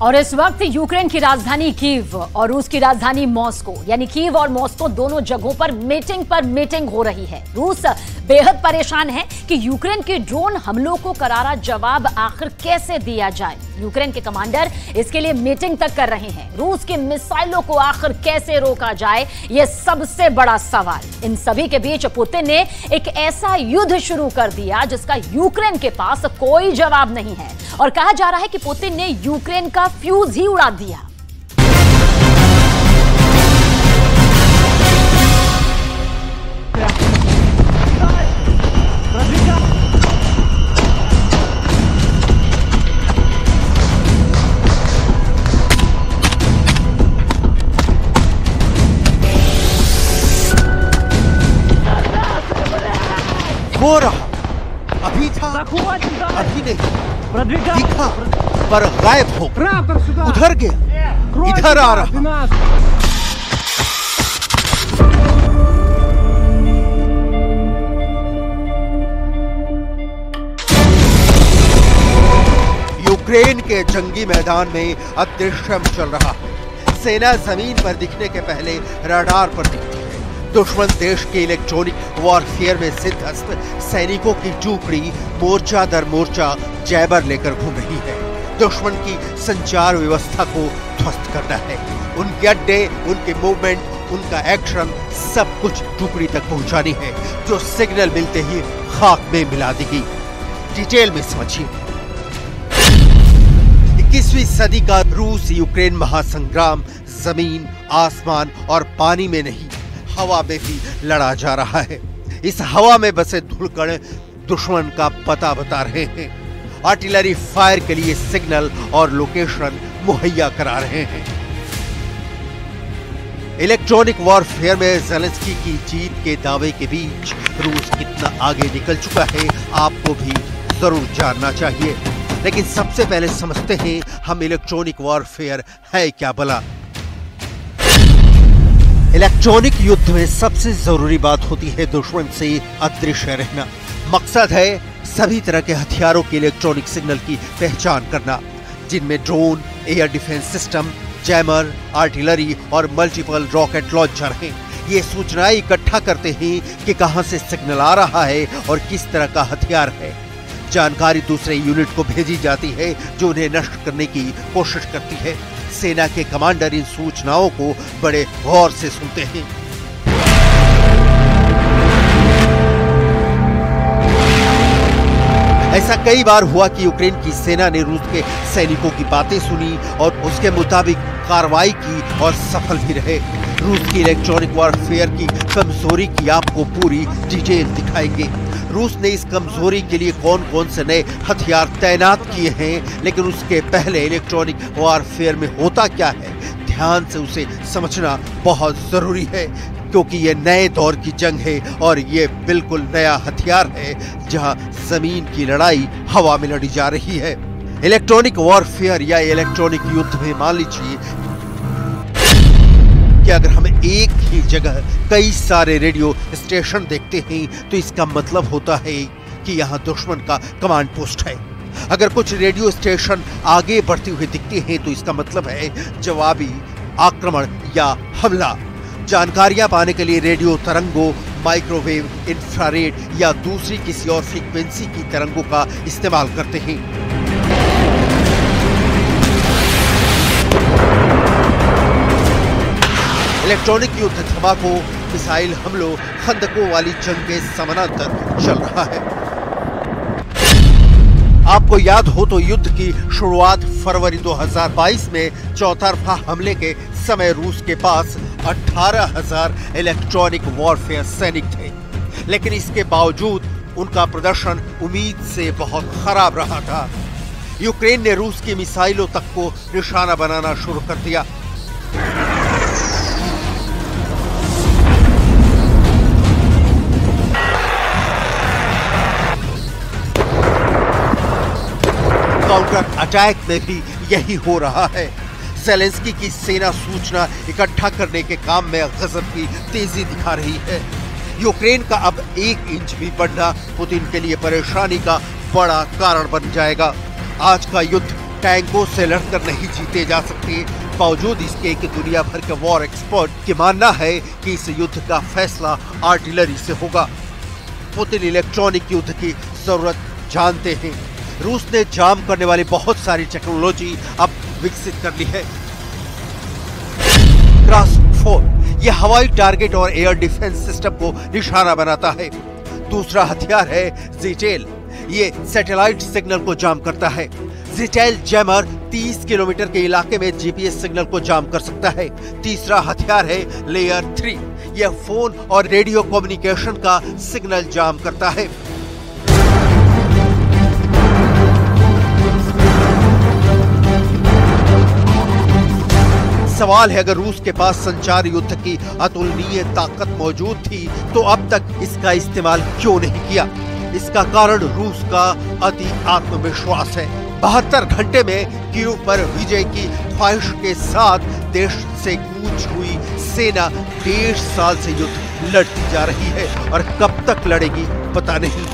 और इस वक्त यूक्रेन की राजधानी कीव और रूस की राजधानी मॉस्को यानी कीव और मॉस्को दोनों जगहों पर मीटिंग हो रही है। रूस बेहद परेशान है कि यूक्रेन के ड्रोन हमलों को करारा जवाब आखिर कैसे दिया जाए। यूक्रेन के कमांडर इसके लिए मीटिंग तक कर रहे हैं। रूस की मिसाइलों को आखिर कैसे रोका जाए, यह सबसे बड़ा सवाल। इन सभी के बीच पुतिन ने एक ऐसा युद्ध शुरू कर दिया जिसका यूक्रेन के पास कोई जवाब नहीं है और कहा जा रहा है कि पुतिन ने यूक्रेन का फ्यूज ही उड़ा दिया। वो रहा, अभी था, अभी नहीं, दिखा पर गायब हो, उधर गया, इधर आ रहा। यूक्रेन के जंगी मैदान में अदृश्यम चल रहा है। सेना जमीन पर दिखने के पहले रडार पर दिखती है। दुश्मन देश के इलेक्ट्रॉनिक वॉरफेयर में सिद्धहस्त सैनिकों की टुकड़ी मोर्चा दर मोर्चा जैबर लेकर घूम रही है। दुश्मन की संचार व्यवस्था को ध्वस्त करना है। उनके अड्डे, उनके मूवमेंट, उनका एक्शन, सब कुछ टुकड़ी तक पहुंचानी है, जो सिग्नल मिलते ही खाक में मिला देगी। डिटेल में समझिए। 21वीं सदी का रूस यूक्रेन महासंग्राम जमीन, आसमान और पानी में नहीं, हवा में भी लड़ा जा रहा है। इस हवा में बसे धुलकण दुश्मन का पता बता रहे हैं। आर्टिलरी फायर के लिए सिग्नल और लोकेशन मुहैया करा रहे हैं। इलेक्ट्रॉनिक वॉरफेयर में ज़ेलेंस्की की जीत के दावे के बीच रूस कितना आगे निकल चुका है, आपको भी जरूर जानना चाहिए। लेकिन सबसे पहले समझते हैं हम इलेक्ट्रॉनिक वॉरफेयर है क्या भला। इलेक्ट्रॉनिक युद्ध में सबसे जरूरी बात होती है दुश्मन से अदृश्य रहना। मकसद है सभी तरह के हथियारों के इलेक्ट्रॉनिक सिग्नल की पहचान करना, जिनमें drone, air defence system, jammer, artillery और मल्टीपल रॉकेट लॉन्चर हैं। ये सूचनाएं इकट्ठा करते हैं कि कहां से सिग्नल आ रहा है और किस तरह का हथियार है। जानकारी दूसरे यूनिट को भेजी जाती है जो उन्हें नष्ट करने की कोशिश करती है। सेना के कमांडर इन सूचनाओं को बड़े गौर से सुनते हैं। ऐसा कई बार हुआ कि यूक्रेन की सेना ने रूस के सैनिकों की बातें सुनी और उसके मुताबिक कार्रवाई की और सफल भी रहे। रूस की इलेक्ट्रॉनिक वॉरफेयर की कमजोरी की आपको पूरी डिटेल दिखाएंगे। रूस ने इस कमजोरी के लिए कौन कौन से नए हथियार तैनात किए हैं, लेकिन उसके पहले इलेक्ट्रॉनिक वॉरफेयर में होता क्या है, ध्यान से उसे समझना बहुत जरूरी है, क्योंकि ये नए दौर की जंग है और ये बिल्कुल नया हथियार है जहां जमीन की लड़ाई हवा में लड़ी जा रही है। इलेक्ट्रॉनिक वॉरफेयर या इलेक्ट्रॉनिक युद्ध में मान लीजिए कि अगर हम एक ही जगह कई सारे रेडियो स्टेशन देखते हैं तो इसका मतलब होता है कि यहाँ दुश्मन का कमांड पोस्ट है। अगर कुछ रेडियो स्टेशन आगे बढ़ते हुए दिखते हैं तो इसका मतलब है जवाबी आक्रमण या हमला। जानकारियां पाने के लिए रेडियो तरंगों, माइक्रोवेव, इंफ्रारेड या दूसरी किसी और फ्रीक्वेंसी की तरंगों का इस्तेमाल करते हैं। इलेक्ट्रॉनिक युद्ध धमाकों, मिसाइल हमलों, खंदकों वाली जंग के समानांतर चल रहा है। आपको याद हो तो युद्ध की शुरुआत फरवरी 2022 में चौतरफा हमले के समय रूस के पास 18,000 इलेक्ट्रॉनिक वॉरफेयर सैनिक थे, लेकिन इसके बावजूद उनका प्रदर्शन उम्मीद से बहुत खराब रहा था। यूक्रेन ने रूस की मिसाइलों तक को निशाना बनाना शुरू कर दिया। काउंटर अटैक में भी यही हो रहा है। ज़ेलेंस्की की सेना सूचना इकट्ठा करने के काम में गजब की तेजी दिखा रही है। यूक्रेन का अब 1 इंच भी बढ़ना पुतिन के लिए परेशानी का बड़ा कारण बन जाएगा। आज का युद्ध टैंकों से लड़कर नहीं जीते जा सकते। बावजूद इसके कि दुनिया भर के वॉर एक्सपर्ट के मानना है कि इस युद्ध का फैसला आर्टिलरी से होगा। पुतिन इलेक्ट्रॉनिक युद्ध की जरूरत जानते हैं। रूस ने जाम करने वाली बहुत सारी टेक्नोलॉजी अब विकसित कर ली है। ग्रास्प 4 यह हवाई टारगेट और एयर डिफेंस सिस्टम को निशाना बनाता है। दूसरा हथियार है जीटेल, ये सैटेलाइट सिग्नल को जाम करता है। जीटेल जैमर 30 किलोमीटर के इलाके में जीपीएस सिग्नल को जाम कर सकता है। तीसरा हथियार है लेयर 3, यह फोन और रेडियो कम्युनिकेशन का सिग्नल जाम करता है। सवाल है, अगर रूस के पास संचार युद्ध की अतुलनीय ताकत मौजूद थी तो अब तक इसका इस्तेमाल क्यों नहीं किया? इसका कारण रूस का अति आत्मविश्वास है। 72 घंटे में कीव पर विजय की ख्वाहिश के साथ देश से कूच हुई सेना 1.5 साल से युद्ध लड़ती जा रही है और कब तक लड़ेगी पता नहीं।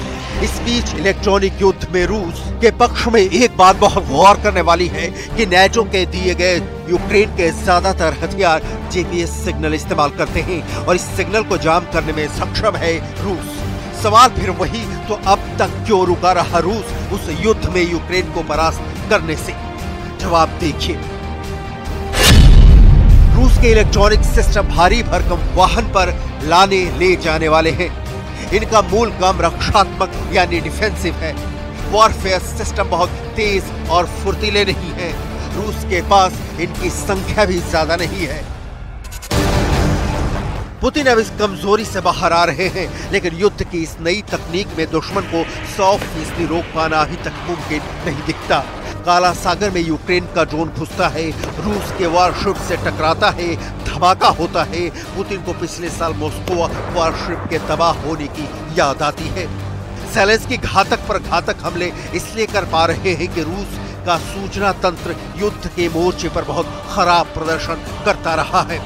इस बीच इलेक्ट्रॉनिक युद्ध में रूस के पक्ष में एक बात बहुत गौर करने वाली है कि नेटो के दिए गए यूक्रेन के ज्यादातर हथियार जीपीएस सिग्नल इस्तेमाल करते हैं और इस सिग्नल को जाम करने में सक्षम है रूस। सवाल फिर वही, तो अब तक क्यों रुका रहा रूस उस युद्ध में यूक्रेन को परास्त करने से? जवाब देखिए। रूस के इलेक्ट्रॉनिक सिस्टम भारी भरकम वाहन पर लाने ले जाने वाले हैं। इनका मूल काम रक्षात्मक यानी डिफेंसिव है। वॉरफेयर सिस्टम बहुत तेज और फुर्तीले नहीं है। रूस के पास इनकी संख्या भी ज्यादा नहीं है। पुतिन अब इस कमजोरी से बाहर आ रहे हैं, लेकिन युद्ध की इस नई तकनीक में दुश्मन को 100% रोक पाना अभी तक मुमकिन नहीं दिखता। काला सागर में यूक्रेन का ड्रोन घुसता है, रूस के वॉरशिप से टकराता है, धमाका होता है। पुतिन को पिछले साल मॉस्को वॉरशिप के तबाह होने की याद आती है। ज़ेलेंस्की घातक पर घातक हमले इसलिए कर पा रहे हैं कि रूस का सूचना तंत्र युद्ध के मोर्चे पर बहुत खराब प्रदर्शन करता रहा है।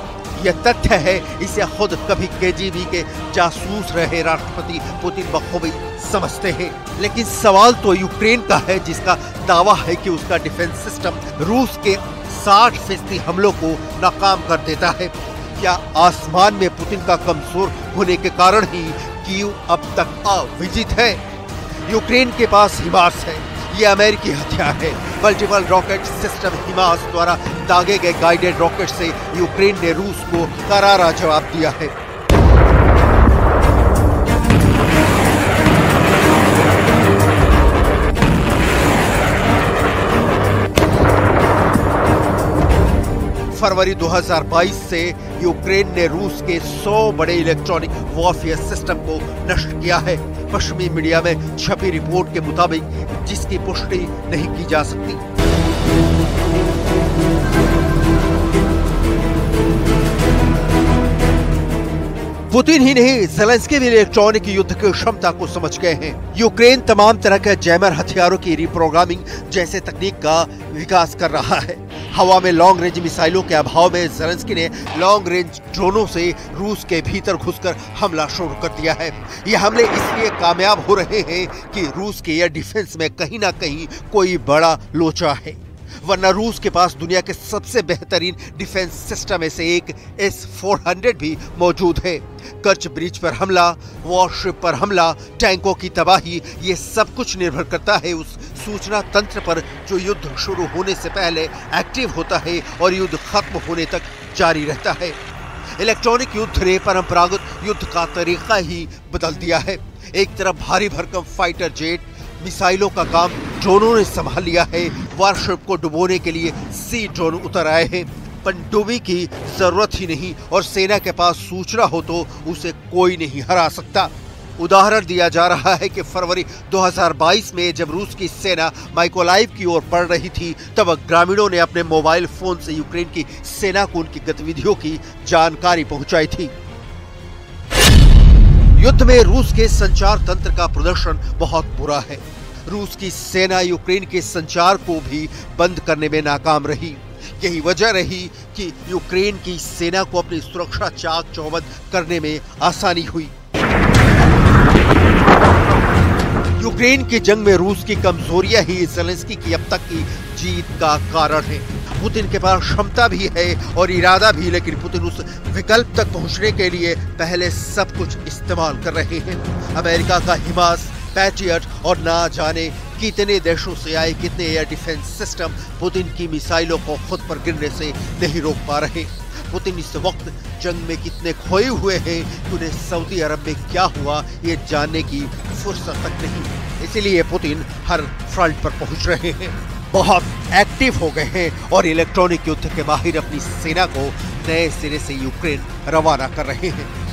यह तथ्य है, इसे खुद कभी केजीबी के जासूस रहे राष्ट्रपति पुतिन बखूबी समझते हैं। लेकिन सवाल तो यूक्रेन का है, जिसका दावा है कि उसका डिफेंस सिस्टम रूस के 60% हमलों को नाकाम कर देता है। क्या आसमान में पुतिन का कमजोर होने के कारण ही कीव अब तक अविजित है? यूक्रेन के पास हिमास है, ये अमेरिकी हथियार है। मल्टीपल रॉकेट सिस्टम हिमास द्वारा दागे गए गाइडेड रॉकेट से यूक्रेन ने रूस को करारा जवाब दिया है। फरवरी 2022 से यूक्रेन ने रूस के 100 बड़े इलेक्ट्रॉनिक वॉरफेयर सिस्टम को नष्ट किया है, पश्चिमी मीडिया में छपी रिपोर्ट के मुताबिक, जिसकी पुष्टि नहीं की जा सकती। पुतिन ही नहीं, ज़ेलेंस्की भी इलेक्ट्रॉनिक युद्ध की क्षमता को समझ गए हैं। यूक्रेन तमाम तरह के जैमर हथियारों की रिप्रोग्रामिंग जैसे तकनीक का विकास कर रहा है। हवा में लॉन्ग रेंज मिसाइलों के अभाव में ज़ेलेंस्की ने लॉन्ग रेंज ड्रोनों से रूस के भीतर घुसकर हमला शुरू कर दिया है। ये हमले इसलिए कामयाब हो रहे हैं कि रूस के एयर डिफेंस में कहीं ना कहीं कोई बड़ा लोचा है, वरना रूस के पास दुनिया के सबसे बेहतरीन डिफेंस सिस्टम में से एक S-400 भी मौजूद है। कर्च ब्रिज पर हमला, वॉरशिप पर हमला, टैंकों की तबाही, ये सब कुछ निर्भर करता है उस सूचना तंत्र पर जो युद्ध शुरू होने से पहले एक्टिव होता है और युद्ध खत्म होने तक जारी रहता है। इलेक्ट्रॉनिक युद्ध ने परंपरागत युद्ध का तरीका ही बदल दिया है। एक तरफ भारी भरकम फाइटर जेट, मिसाइलों का काम ड्रोनों ने संभाल लिया है। वॉरशिप को डुबोने के लिए सी ड्रोन उतर आए हैं। पनडुब्बी की जरूरत ही नहीं और सेना के पास सूचना हो तो उसे कोई नहीं हरा सकता। उदाहरण दिया जा रहा है कि फरवरी 2022 में जब रूस की सेना माइकोलाइव की ओर बढ़ रही थी, तब ग्रामीणों ने अपने मोबाइल फोन से यूक्रेन की सेना को उनकी गतिविधियों की जानकारी पहुंचाई थी। युद्ध में रूस के संचार तंत्र का प्रदर्शन बहुत बुरा है। रूस की सेना यूक्रेन के संचार को भी बंद करने में नाकाम रही। यही वजह रही कि यूक्रेन की सेना को अपनी सुरक्षा चाक चौबंद करने में आसानी हुई। यूक्रेन की जंग में रूस की कमजोरियां ही ज़ेलेंस्की की अब तक की जीत का कारण है। पुतिन के पास क्षमता भी है और इरादा भी, लेकिन पुतिन उस विकल्प तक पहुंचने के लिए पहले सब कुछ इस्तेमाल कर रहे हैं। अमेरिका का हिमास, पैट्रियट और ना जाने कितने देशों से आए कितने एयर डिफेंस सिस्टम पुतिन की मिसाइलों को खुद पर गिरने से नहीं रोक पा रहे। पुतिन इस वक्त जंग में कितने खोए हुए हैं कि उन्हें सऊदी अरब में क्या हुआ ये जानने की फुर्सत तक नहीं। इसीलिए पुतिन हर फ्रंट पर पहुंच रहे हैं, बहुत एक्टिव हो गए हैं और इलेक्ट्रॉनिक युद्ध के माहिर अपनी सेना को नए सिरे से यूक्रेन रवाना कर रहे हैं।